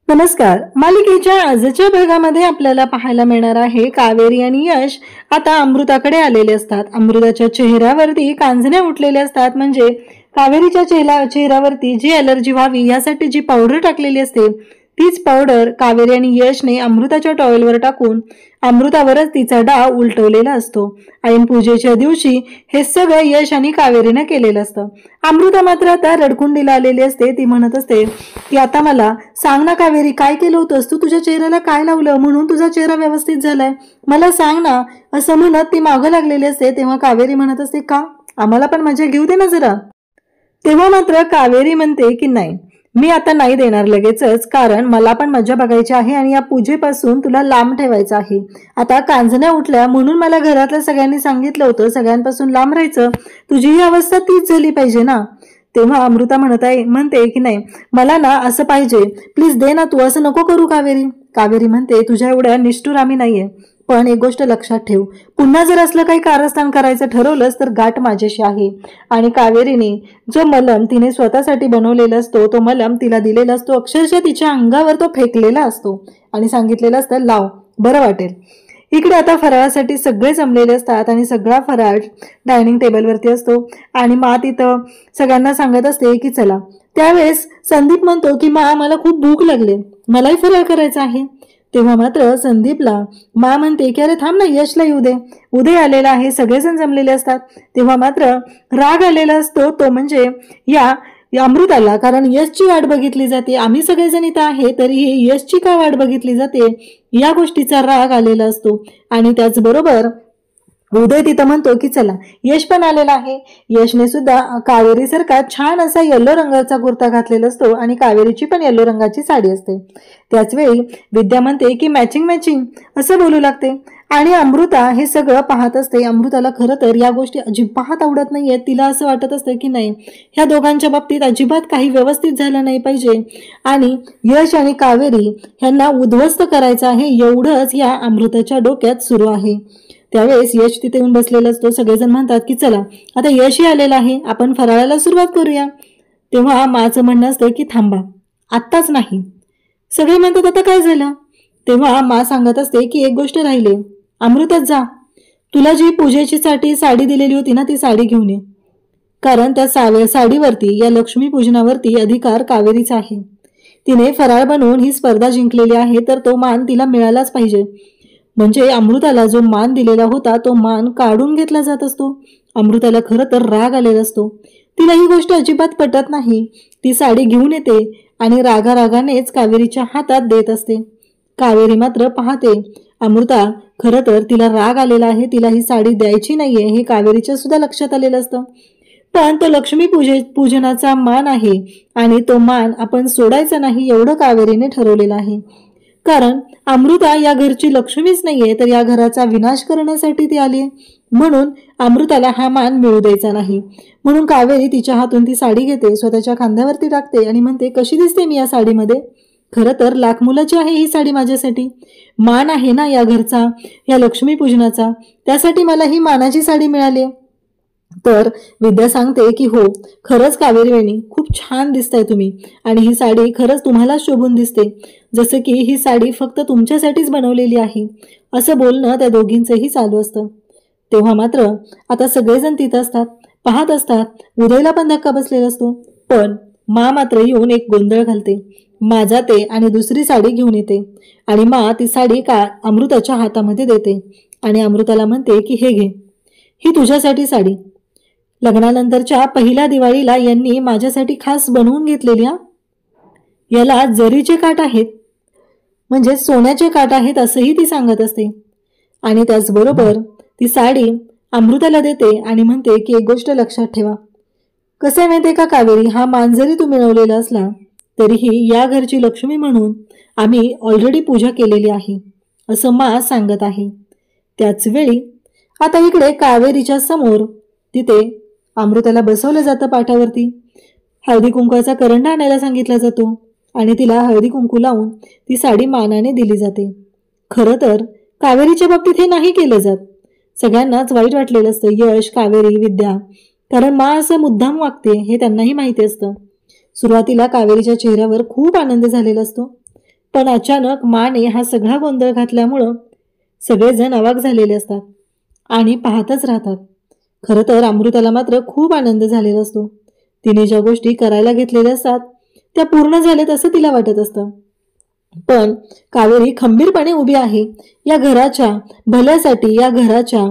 नमस्कार. मालिकेच्या आजच्या भागामध्ये आपल्याला पाहायला मिळणार आहे कावेरी आणि यश आता अमृताकडे आलेले असतात. अमृताच्या चेहऱ्यावरती कांजण्या उठलेल्या असतात. म्हणजे कावेरीच्या चेहऱ्यावरती जी अलर्जी व्हावी यासाठी जी पावडर टाकलेली असते तीच पावडर कावेरी आणि यशने अमृताच्या टॉवेलवर टाकून अमृतावरच तिचा डाव उलटवलेला असतो. ऐन पूजेच्या दिवशी हे सगळं यश आणि कावेरीने केलेलं असतं. अमृता मात्र आता रडकुंडीला आलेली असते. ती म्हणत असते की आता मला सांग ना कावेरी, काय केलं होतंस तू? तुझ्या चेहऱ्याला काय लावलं म्हणून तुझा चेहरा व्यवस्थित झालाय? मला सांग ना, असं म्हणत ती मागं लागलेली असते. तेव्हा कावेरी म्हणत असते, का आम्हाला पण मजा घेऊ दे ना जरा. तेव्हा मात्र कावेरी म्हणते की नाही, मी आता नाही देणार लगेचच, कारण मला पण मजा बघायची आहे आणि या पूजेपासून तुला लांब ठेवायचं आहे. आता कांजण्या उठल्या म्हणून मला घरातल्या सगळ्यांनी सांगितलं होतं सगळ्यांपासून लांब राहायचं. तुझी ही अवस्था तीच झाली पाहिजे ना. तेव्हा अमृता म्हणते की नाही, मला ना असं पाहिजे, प्लीज दे ना तू, असं नको करू कावेरी. कावेरी म्हणते तुझ्या एवढ्या निष्ठुर आम्ही नाहीये, पण एक गोष्ट लक्षात ठेव, पुन्हा जर असलं काही कारस्थान करायचं ठरवलंस तर गाठ माझ्याशी आहे. आणि कावेरीने जो मलम तिने स्वतःसाठी बनवलेला असतो तो मलम तिला दिलेला असतो. अक्षरशः तिच्या अंगावर तो फेकलेला असतो आणि सांगितलेलं असतं लाव, बरं वाटेल. इकडे आता फराळासाठी सगळे जमलेले असतात आणि सगळा फराळ डायनिंग टेबलवरती असतो आणि मा तिथं सगळ्यांना सांगत असते की चला. त्यावेळेस संदीप म्हणतो की मा, मला खूप भूक लागली, मलाही फराळ करायचा आहे. तेव्हा मात्र संदीपला मा म्हणते की अरे थांब ना, यशला येऊ दे, उदय आलेला आहे, सगळेजण जमलेले असतात. तेव्हा मात्र राग आलेला असतो तो म्हणजे या अमृताला, कारण यशची वाट बघितली जाते. आम्ही सगळेजण इथं आहे तरीही यशची का वाट बघितली जाते या गोष्टीचा राग आलेला असतो. आणि त्याचबरोबर उदय तिथं म्हणतो की चला, यश पण आलेला आहे. यशने सुद्धा कावेरी सारखा छान असा येलो रंगाचा कुर्ता घातलेला असतो आणि कावेरीची पण येलो रंगाची साडी असते. त्याच वेळी विद्या म्हणते की मॅचिंग असं बोलू लागते आणि अमृता हे सगळं पाहत असते. अमृताला खरं तर या गोष्टी अजिबात आवडत नाहीयेत. तिला असं वाटत असतं की नाही, ह्या दोघांच्या बाबतीत अजिबात काही व्यवस्थित झालं नाही पाहिजे आणि यश आणि कावेरी ह्यांना उद्ध्वस्त करायचं आहे, एवढंच या अमृताच्या डोक्यात सुरू आहे. त्यावेळेस यश तिथे येऊन बसलेला असतो. सगळेजण म्हणतात की चला, आता यशही आलेला आहे, आपण फराळाला सुरुवात करूया. तेव्हा माचं म्हणणं असतं की थांबा, आत्ताच नाही. सगळे म्हणतात आता काय झालं? तेव्हा मा सांगत असते की एक गोष्ट राहिली, अमृतच जा, तुला जी पूजेची साडी दिलेली होती ना ती साडी घेऊन ये, कारण त्या साडीवरती या लक्ष्मी पूजनावरती अधिकार कावेरीचा आहे. तिने फराळ बनवून ही स्पर्धा जिंकलेली आहे तर तो मान तिला मिळालाच पाहिजे. म्हणजे अमृताला जो मान दिलेला होता तो मान काढून घेतला जात असतो. अमृताला खरं तर राग आलेला असतो. तिला ही गोष्ट अजिबात पटत नाही. ती साडी घेऊन येते आणि रागानेच कावेरीच्या हातात देत असते. कावेरी मात्र पाहते, अमृता खरं तर तिला राग आलेला आहे, तिला ही साडी द्यायची नाहीये हे कावेरीच्या सुद्धा लक्षात आलेलं असतं. पण तो लक्ष्मी पूजनाचा मान आहे आणि तो मान आपण सोडायचा नाही एवढं कावेरीने ठरवलेलं आहे. कारण अमृता या घरची लक्ष्मीच नाहीये तर या घराचा विनाश करण्यासाठी ती आली, म्हणून अमृताला हा मान मिळू द्यायचा नाही. म्हणून कावेरी तिच्या हातून ती साडी घेते, स्वतःच्या खांद्यावरती टाकते आणि म्हणते कशी दिसते मी या साडीमध्ये? खरं तर लाख मुलाची आहे ही साडी माझ्यासाठी. मान आहे ना या घरचा, या लक्ष्मी पूजनाचा, त्यासाठी मला ही मानाची साडी मिळाली. तर विद्या सांगते की हो, खरंच कावेरी वहिनी खूप छान दिसताय तुम्ही आणि ही साडी खरंच तुम्हाला शोभून दिसते, जसं की ही साडी फक्त तुमच्यासाठीच बनवलेली आहे. असं बोलणं त्या दोघींचंही चालू असतं. तेव्हा मात्र आता सगळेजण तिथं असतात, पाहत असतात. उदयला पण धक्का बसलेला असतो. पण मा मात्र येऊन एक गोंधळ घालते. मा जाते आणि दुसरी साडी घेऊन येते आणि मा ती साडी अमृताच्या हातामध्ये देते आणि अमृताला म्हणते की हे घे, ही तुझ्यासाठी साडी, लग्नानंतरच्या पहिल्या दिवाळीला यांनी माझ्यासाठी खास बनवून घेतलेली. याला जरीचे काठ आहेत, म्हणजे सोन्याचे काठ आहेत असंही ती सांगत असते. आणि त्याचबरोबर ती साडी अमृताला देते आणि म्हणते की एक गोष्ट लक्षात ठेवा, कसं आहे माहितीये का कावेरी, हा मान जरी तू मिळवलेला असला तरीही या घरची लक्ष्मी म्हणून आम्ही ऑलरेडी पूजा केलेली आहे, असं मा सांगत आहे. त्याच वेळी आता इकडे कावेरीच्या समोर तिथे अमृताला बसवलं जातं पाठावरती. हळदी कुंकवाचा करंडा आणायला सांगितला जातो आणि तिला हळदी कुंकू लावून ती साडी मानाने दिली जाते. खरं तर कावेरीच्या बाबतीत हे नाही केलं जात. सगळ्यांनाच वाईट वाटलेलं असतं, यश, कावेरी, विद्या, कारण मा असं मुद्दाम वागते हे त्यांनाही माहिती असतं. सुरुवातीला कावेरीच्या चेहऱ्यावर खूप आनंद झालेला असतो. पण अचानक माने हा सगळा गोंधळ घातल्यामुळं सगळेजण अवाक झालेले असतात आणि पाहतच राहतात. खरं तर अमृताला मात्र खूप आनंद झालेला असतो. तिने ज्या गोष्टी करायला घेतलेल्या असतात त्या पूर्ण झाल्यात असं तिला वाटत असतं. पण कावेरी खंबीरपणे उभी आहे या घराच्या भल्यासाठी, या घराच्या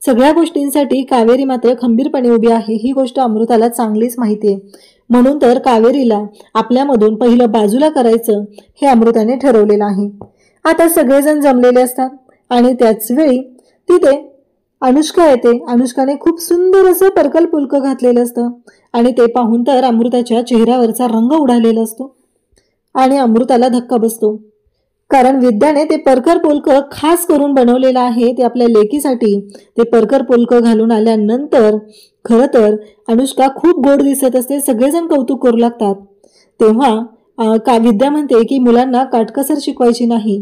सगळ्या गोष्टींसाठी कावेरी मात्र खंबीरपणे उभी आहे ही गोष्ट अमृताला चांगलीच माहिती आहे. म्हणून तर कावेरीला आपल्यामधून पहिलं बाजूला करायचं हे अमृताने ठरवलेलं आहे. आता सगळेजण जमलेले असतात आणि त्याच वेळी तिथे अनुष्का येते. अनुष्काने खूप सुंदर असं पर्पल पुलक घातलेलं असतं आणि ते पाहून तर अमृताच्या चेहऱ्यावरचा रंग उडालेला असतो आणि अमृताला धक्का बसतो. कारण विद्याने ते परकर पोलक खास करून बनवलेलं आहे ते आपल्या लेकीसाठी. ते परकर पोलक घालून आल्यानंतर खरं तर अनुष्का खूप गोड दिसत असते. सगळेजण कौतुक करू लागतात. तेव्हा विद्या म्हणते की मुलांना काटकसर शिकवायची नाही.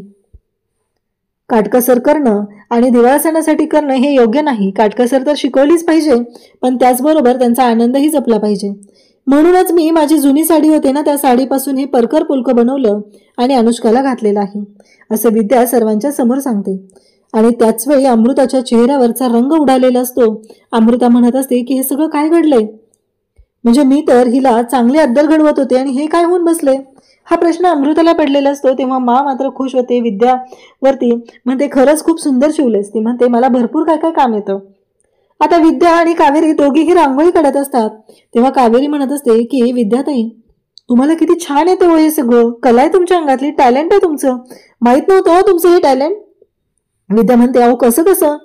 काटकसर करणं आणि दिवाळ सणासाठी करणं हे योग्य नाही. काटकसर तर शिकवलीच पाहिजे, पण त्याचबरोबर त्यांचा आनंदही जपला पाहिजे. म्हणूनच मी माझी जुनी साडी होते ना त्या साडीपासून हे परकर पुलक बनवलं आणि अनुष्काला घातलेलं आहे असं विद्या सर्वांच्या समोर सांगते. आणि त्याच वेळी अमृताच्या चेहऱ्यावरचा रंग उडालेला असतो. अमृता म्हणत असते की हे सगळं काय घडलंय, म्हणजे मी तर हिला चांगले अद्दल घडवत होते आणि हे काय होऊन बसले. हा प्रश्न अमृताला पडलेला असतो. तेव्हा मात्र खुश होते विद्यावरती. म्हणते खरंच खूप सुंदर शिवलेस. ती म्हणते मला भरपूर काय काय काम येतं. आता विद्या आणि कावेरी दोघीही रांगोळी काढत असतात. तेव्हा कावेरी म्हणत असते की विद्याताई तुम्हाला किती छान येते हो हे सगळं. कला आहे तुमच्या अंगातली, टॅलेंट आहे तुमचं. माहित नव्हतं हो तुमचं हे टॅलेंट. विद्या म्हणते अहो कसं कसं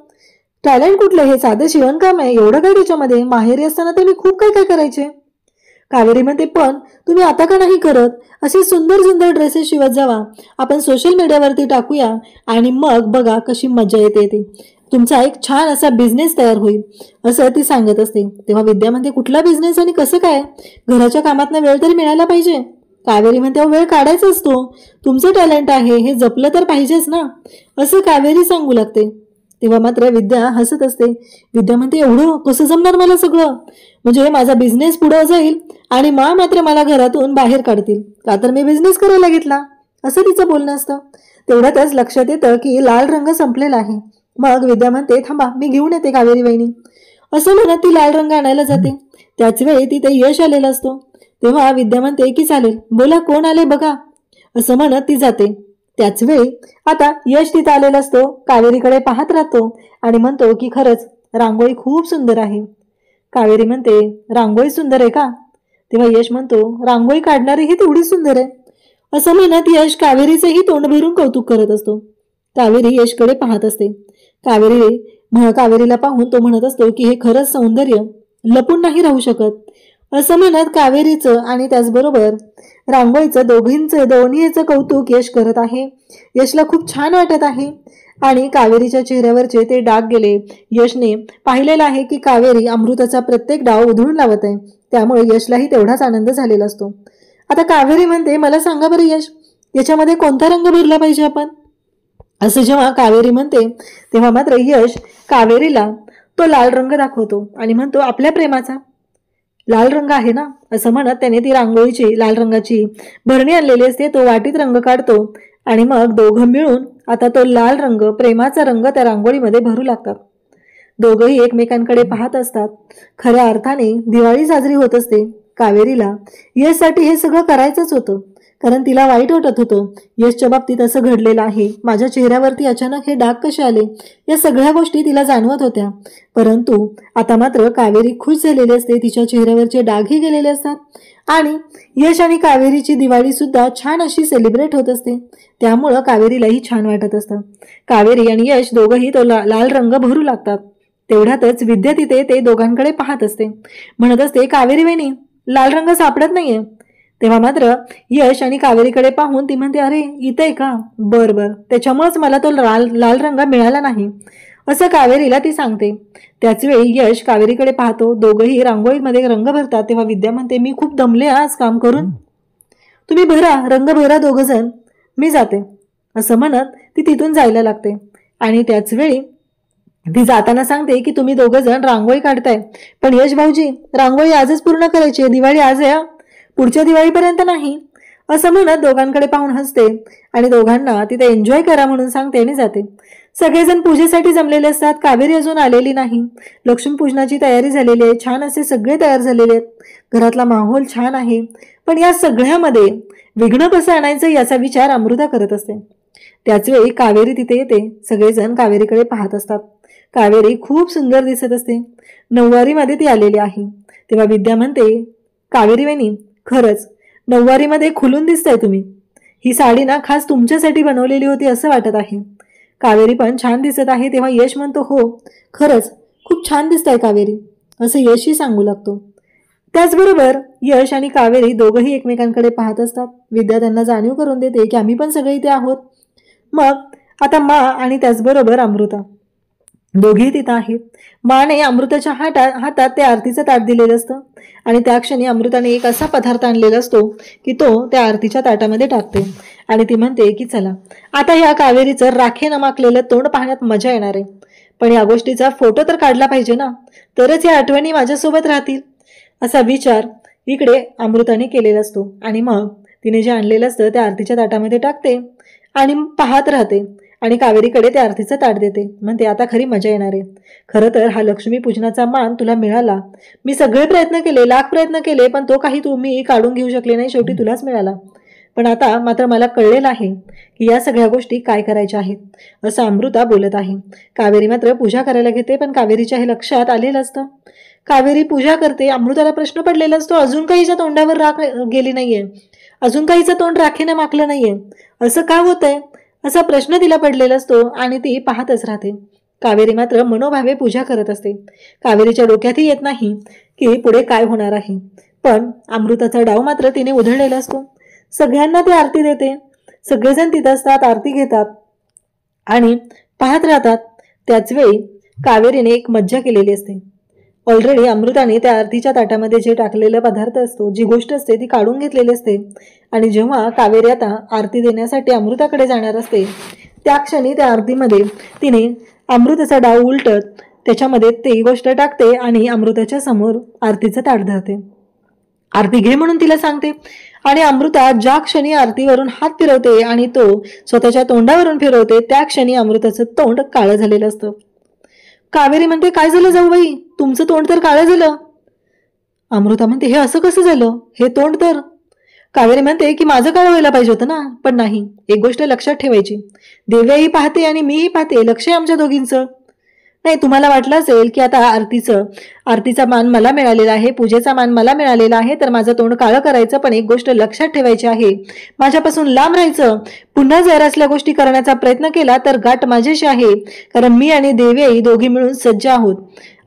टॅलेंट कुठलं, हे साधं शिवणकाम आहे, एवढं काय त्याच्यामध्ये. माहेरी असताना तर मी खूप काय काय करायचे. कावेरी म्हणते पण तुम्ही आता का नाही करत. असे सुंदर सुंदर ड्रेसेस शिवत जावा, आपण सोशल मीडियावरती टाकूया आणि मग बघा कशी मजा येते. ते तुमचा एक छान असा बिझनेस तयार होईल असं ती सांगत असते. तेव्हा विद्या म्हणते कुठला बिझनेस आणि कसं काय, घराच्या कामातनं वेळ तरी मिळायला पाहिजे. कावेरी म्हणते वेळ काढायचा असतो, तुमचं टॅलेंट आहे हे जपलं तर पाहिजेच ना असं कावेरी सांगू लागते. तेव्हा मात्र विद्या हसत असते. विद्या म्हणते एवढं कसं जमणार मला सगळं, म्हणजे माझा बिझनेस पुढे जाईल आणि मात्र मला घरातून बाहेर काढतील का तर मी बिझनेस करायला घेतला असं तिचं बोलणं असतं. तेवढ्यातच लक्षात येतं की लाल रंग संपलेला आहे. मग विद्या म्हणते थांबा मी घेऊन येते कावेरी वहिनी असं म्हणत ती लाल रंग आणायला जाते. त्याच वेळी तिथे यश आलेला असतो. तेव्हा विद्या म्हणते की चालेल बोला कोण आले बघा असं म्हणत ती जाते. त्याच वेळी आता यश तिथे आलेला असतो. कावेरीकडे पाहत राहतो आणि म्हणतो की खरंच रांगोळी खूप सुंदर आहे. कावेरी म्हणते रांगोळी सुंदर आहे का. तेव्हा यश म्हणतो रांगोळी काढणारी ही तेवढी सुंदर आहे असं म्हणत यश कावेरीचेही तोंड भरून कौतुक करत असतो. कावेरी यशकडे पाहत असते. कावेरीला पाहून तो म्हणत असतो की हे खरंच सौंदर्य लपून नाही राहू शकत असं म्हणत कावेरीचं आणि त्याचबरोबर रांगोळीचं दोन्हीचं कौतुक यश करत आहे. यशला खूप छान वाटत आहे आणि कावेरीच्या चेहऱ्यावरचे ते डाग गेले. यशने पाहिलेलं आहे की कावेरी अमृताचा प्रत्येक डाव उधळून लावत आहे, त्यामुळे यशलाही तेवढाच आनंद झालेला असतो. आता कावेरी म्हणते मला सांगा बरं यश याच्यामध्ये कोणता रंग भरला पाहिजे आपण असं जेव्हा कावेरी म्हणते तेव्हा मात्र यश कावेरीला तो लाल रंग दाखवतो आणि म्हणतो आपल्या प्रेमाचा लाल रंग आहे ना असं म्हणत त्याने ती रांगोळीची लाल रंगाची भरणी आणलेली असते. तो वाटीत रंग काढतो आणि मग दोघं मिळून आता तो लाल रंग प्रेमाचा रंग त्या रांगोळीमध्ये भरू लागतात. दोघंही एकमेकांकडे पाहत असतात. खऱ्या अर्थाने दिवाळी साजरी होत असते. कावेरीला यशसाठी हे सगळं करायचंच होतं कारण तिला वाईट वाटत होतं. यशच्या बाबतीत असं घडलेलं आहे, माझ्या चेहऱ्यावरती अचानक हे डाग कसे आले या सगळ्या गोष्टी तिला जाणवत होत्या. परंतु आता मात्र कावेरी खुश झालेली असते. तिच्या चेहऱ्यावरचे डागही गेलेले असतात आणि यश आणि कावेरीची दिवाळी सुद्धा छान अशी सेलिब्रेट होत असते. त्यामुळं कावेरीलाही छान वाटत असतं. कावेरी आणि यश दोघंही तो लाल रंग भरू लागतात. तेवढ्यातच विद्या तिथे ते दोघांकडे पाहत असते. म्हणत असते कावेरी वहिनी लाल रंग सापडत नाहीये. तेव्हा मात्र यश आणि कावेरीकडे पाहून ती म्हणते अरे इथे आहे का, बर त्याच्यामुळेच मला तो लाल रंग मिळाला नाही असं कावेरीला ती सांगते. त्याच वेळी यश कावेरीकडे पाहतो. दोघंही रांगोळीमध्ये रंग भरतात. तेव्हा विद्या म्हणते मी खूप दमले आज काम करून, तुम्ही रंग भरा दोघ जण, मी जाते असं म्हणत ती तिथून जायला लागते. आणि त्याच वेळी ती जाताना सांगते की तुम्ही दोघ जण रांगोळी काढताय पण यश भाऊजी रांगोळी आजच पूर्ण करायची, दिवाळी आज आहे, पुढच्या दिवाळीपर्यंत नाही असं म्हणत दोघांकडे पाहून हसते आणि दोघांना तिथे एन्जॉय करा म्हणून सांगते आणि जाते. सगळेजण पूजेसाठी जमलेले असतात. कावेरी अजून आलेली नाही. लक्ष्मीपूजनाची तयारी झालेली आहे. छान असे सगळे तयार झालेले आहेत. घरातला माहोल छान आहे. पण या सगळ्यामध्ये विघ्न कसं आणायचं याचा विचार अमृता करत असते. त्याच वेळी कावेरी तिथे येते. सगळेजण कावेरीकडे पाहत असतात. कावेरी खूप सुंदर दिसत असते. नऊवारीमध्ये ती आलेली आहे. तेव्हा विद्या म्हणते, कावेरी वहिनी, खरंच नऊवारीमध्ये खुलून दिसताय तुम्ही. ही साडी ना खास तुमच्यासाठी बनवलेली होती असं वाटत आहे. कावेरी पण छान दिसत आहे. तेव्हा यश म्हणतो, हो खरंच खूप छान दिसताय कावेरी, असं यशही सांगू लागतो. त्याचबरोबर यश आणि कावेरी दोघंही एकमेकांकडे पाहत असतात. विद्या त्यांना जाणीव करून देते की आम्ही पण सगळे इथे आहोत. मग आता मा आणि त्याचबरोबर अमृता दोघेही तिथं आहेत. माने अमृताच्या हातात ते आरतीचं ताट दिलेलं असतं आणि त्या क्षणी अमृताने एक असा पदार्थ आणलेला असतो की तो त्या आरतीच्या ताटामध्ये टाकते आणि ती म्हणते की चला आता या कावेरीचं राखे नमाकलेलं तोंड पाहण्यात मजा येणार आहे. पण या गोष्टीचा फोटो तर काढला पाहिजे ना, तरच या आठवणी माझ्यासोबत राहतील, असा विचार इकडे अमृताने केलेला असतो. आणि मग तिने जे आणलेलं असतं त्या आरतीच्या ताटामध्ये टाकते आणि पाहत राहते आणि कावेरीकडे ते आरतीचं ताट देते. म्हणते आता खरी मजा येणार आहे. खरं तर हा लक्ष्मी पूजनाचा मान तुला मिळाला. मी सगळे प्रयत्न केले, लाख प्रयत्न केले, पण तो काही तुम्ही काढून घेऊ शकले नाही. शेवटी तुलाच मिळाला. पण आता मात्र मला कळलेलं आहे की या सगळ्या गोष्टी काय करायच्या आहेत, असं अमृता बोलत आहे. कावेरी मात्र पूजा करायला घेते. पण कावेरीच्या हे लक्षात आलेलं असतं. कावेरी पूजा करते. अमृताला प्रश्न पडलेला असतो, अजून काहीच्या तोंडावर राख गेली नाहीये, अजून काहीचं तोंड राखेने माकलं नाहीये, असं का होतंय, असा प्रश्न तिला पडलेला असतो आणि ती पाहतच राहते. कावेरी मात्र मनोभावे पूजा करत असते. कावेरीच्या डोक्यातही येत नाही की पुढे काय होणार आहे. पण अमृताचा डाव मात्र तिने उधळलेला असतो. सगळ्यांना ती आरती देते. सगळेजण तिथं असतात, आरती घेतात आणि पाहत राहतात. त्याच वेळी कावेरीने एक मज्जा केलेली असते. ऑलरेडी अमृताने त्या आरतीच्या ताटामध्ये जे टाकलेला पदार्थ असतो, जी गोष्ट असते ती काढून घेतलेली असते. आणि जेव्हा कावेरी आता आरती देण्यासाठी अमृताकडे जाणार असते त्या क्षणी त्या आरतीमध्ये तिने अमृताचा डाव उलटत त्याच्यामध्ये ती गोष्ट टाकते आणि अमृताच्या समोर आरतीचं ताट धरते. आरती घे म्हणून तिला सांगते आणि अमृता ज्या क्षणी आरतीवरून हात फिरवते आणि तो स्वतःच्या तोंडावरून फिरवते त्या क्षणी अमृताचं तोंड काळं झालेलं असतं. कावेरी म्हणते, काय झालं जाऊबाई, तुमचं तोंड तर काळं झालं. अमृता म्हणते, हे असं कसं झालं, हे तोंड तर. कावेरी म्हणते की माझं काळं व्हायला पाहिजे होतं ना, पण नाही. एक गोष्ट लक्षात ठेवायची, देव्याही पाहते आणि मीही पाहते, लक्ष आहे आमच्या दोघींचं. नाही, तुम्हाला वाटलं असेल की आता आरतीचा मान मला मिळालेला आहे, पूजेचा मान मला मिळालेला आहे, तर माझं तोंड काळं करायचं. पण एक गोष्ट लक्षात ठेवायची आहे, माझ्यापासून लांब राहायचं. पुन्हा जर असल्या गोष्टी करण्याचा प्रयत्न केला तर गाठ माझ्याशी आहे, कारण मी आणि देवी दोघी मिळून सज्ज आहोत,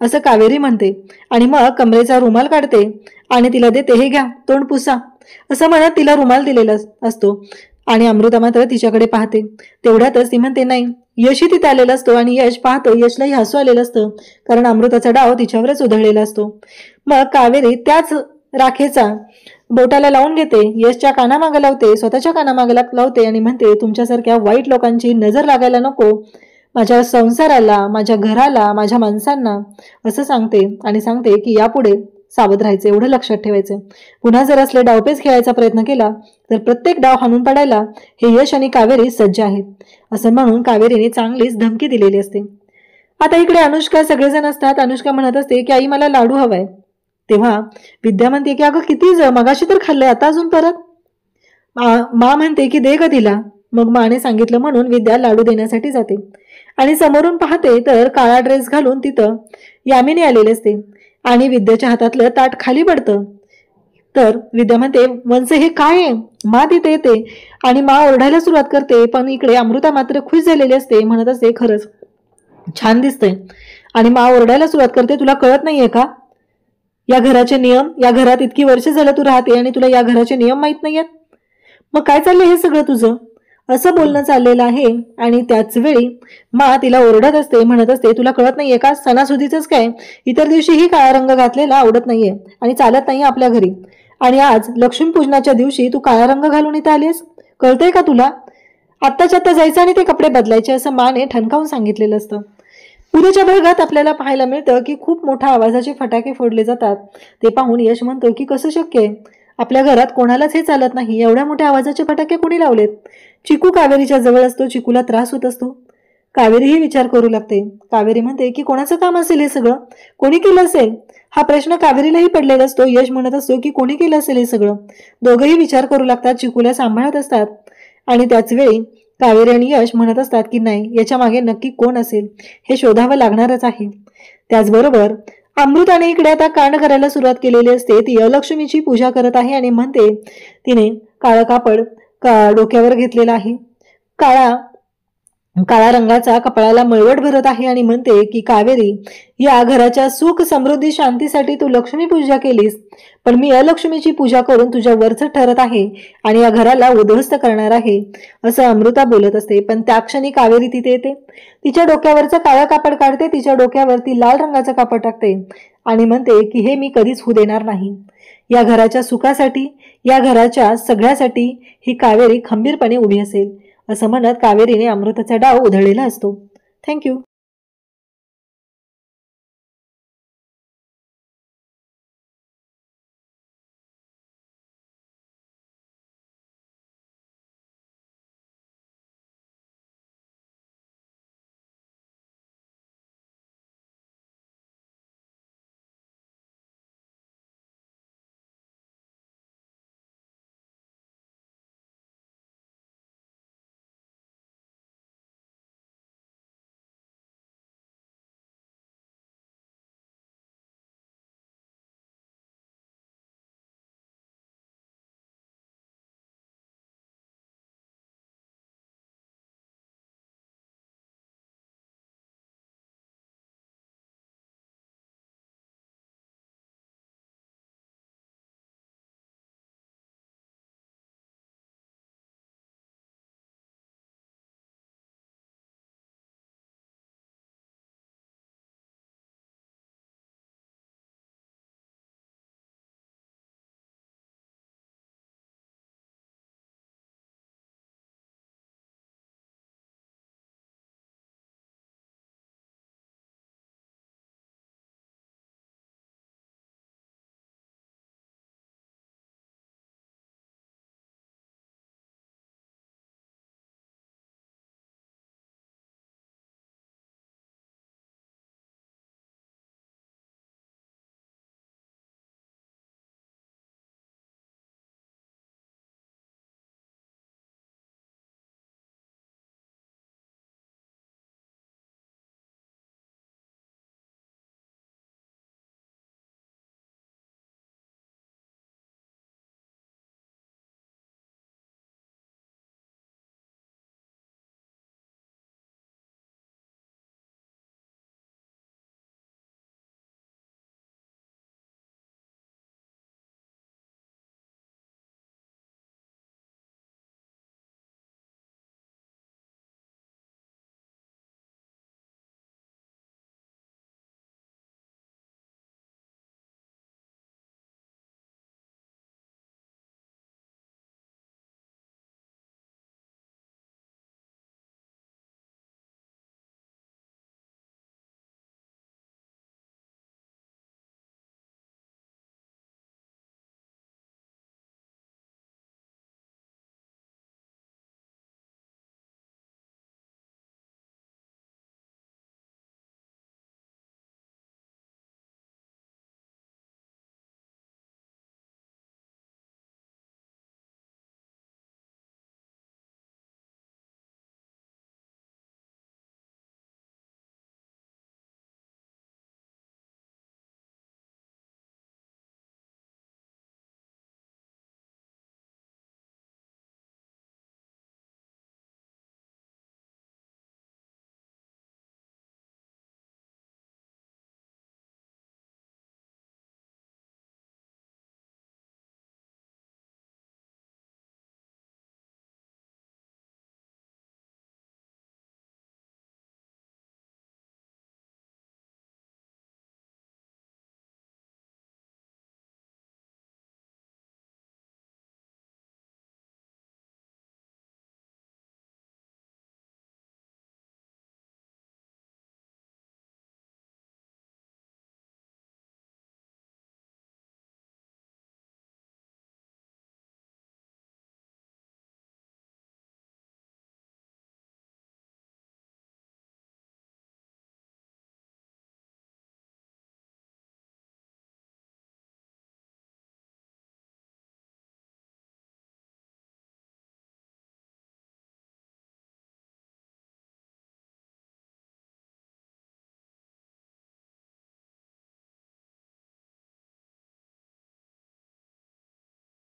असं कावेरी म्हणते. आणि मग कमरेचा रुमाल काढते आणि तिला देते, हे घ्या तोंड पुसा, असं म्हणत तिला रुमाल दिलेला असतो. आणि अमृता मात्र तिच्याकडे पाहते. तेवढ्यातच ती म्हणते, नाही. यशही तिथे आलेला असतो आणि यश पाहतो. यशलाही हसू आलेलं असतं, कारण अमृताचा डाव तिच्यावरच उधळलेला असतो. मग कावेरी त्याच राखेचा बोटाला लावून घेते, यशच्या कानामागं लावते, स्वतःच्या कानामागं लावते आणि म्हणते, तुमच्यासारख्या वाईट लोकांची नजर लागायला नको माझ्या संसाराला, माझ्या घराला, माझ्या माणसांना, असं सांगते. आणि सांगते की यापुढे सावध राहायचं, एवढं लक्षात ठेवायचं. पुन्हा जर असले डावपेच खेळायचा प्रयत्न केला तर प्रत्येक डाव हाणून पडायला हे यश आणि कावेरी सज्ज आहेत, असं म्हणून कावेरीने चांगलीच धमकी दिलेली असते. आता इकडे अनुष्का सगळेजण असतात. अनुष्का म्हणत असते की आई मला लाडू हवाय. तेव्हा विद्या म्हणते की अगं किती मगाशी तर खाल्लंय, आता अजून परत. मा म्हणते की दे ग तिला. मग माने सांगितलं म्हणून विद्या लाडू देण्यासाठी जाते आणि समोरून पाहते तर काळा ड्रेस घालून तिथं यामिनी आलेले असते आणि विद्याच्या हातातलं ताट खाली पडतं. तर विद्या म्हणते, वंस हे काय आहे. मा तिथे येते आणि मा ओरडायला सुरुवात करते. पण इकडे अमृता मात्र खुश झालेली असते, म्हणत असते खरंच छान दिसतंय. आणि मा ओरडायला सुरुवात करते, तुला कळत नाहीये का या घराचे नियम, या घरात इतकी वर्ष झालं तू राहते आणि तुला या घराचे नियम माहित नाहीयेत, मग काय चाललंय हे सगळं तुझं, असं बोलणं चाललेलं आहे. आणि त्याच वेळी मा तिला ओरडत असते, म्हणत असते तुला कळत नाहीये का, सणासुदीच काय, इतर दिवशीही काळा रंग घातलेला आवडत नाहीये आणि चालत नाही आपल्या घरी, आणि आज लक्ष्मीपूजनाच्या दिवशी तू काळा रंग घालून इथं आलीस, कळतंय का तुला, आत्ताच्या आत्ता जायचं आणि ते कपडे बदलायचे, असं माने ठणकावून सांगितलेलं असतं. पुढच्या भागात आपल्याला पाहायला मिळतं की खूप मोठ्या आवाजाचे फटाके फोडले जातात. ते पाहून यश म्हणतो की कसं शक्य आहे, आपल्या घरात कोणालाच हे चालत नाही. एवढ्या मोठ्या आवाजाचे फटाके कोणी लावलेत? चिकू कावेरीच्या जवळ असतो. चिकूला त्रास होत असतो. कावेरीही विचार करू लागते. कावेरी म्हणते की कोणाचं काम असेल हे सगळं? कोणी केलं असेल? हा प्रश्न कावेरीलाही पडलेला असतो. यश म्हणत असतो की कोणी केलं असेल हे सगळं? दोघंही विचार करू लागतात. चिकूला सांभाळत असतात. आणि त्याच वेळी कावेरी आणि यश म्हणत असतात की नाही, याच्या मागे नक्की कोण असेल हे शोधावं लागणारच आहे. त्याचबरोबर अमृताने इकडे आता कांड करायला सुरुवात केलेली असते. ती अलक्ष्मीची पूजा करत आहे आणि म्हणते, तिने काळं कापड डोक्यावर घेतलेला आहे. काळ्या रंगाचा कपाळाला मळवट भरत आहे आणि म्हणते की कावेरी, या घराच्या सुख समृद्धी शांतीसाठी तू लक्ष्मी पूजा केलीस, पण मी अलक्ष्मीची पूजा करून तुझ्या वरच ठरत आहे आणि या घराला उद्ध्वस्त करणार आहे, असं अमृता बोलत असते. पण त्या क्षणी कावेरी तिथे येते. तिच्या डोक्यावरचं काळं कापड काढते. तिच्या डोक्यावरती लाल रंगाचं कापड टाकते आणि म्हणते की हे मी कधीच होऊ देणार नाही. या घराच्या सुखासाठी, या घराच्या सगळ्यासाठी ही कावेरी खंबीरपणे उभी असेल, असं म्हणत कावेरीने अमृताचा डाव उधळलेला असतो. थँक्यू.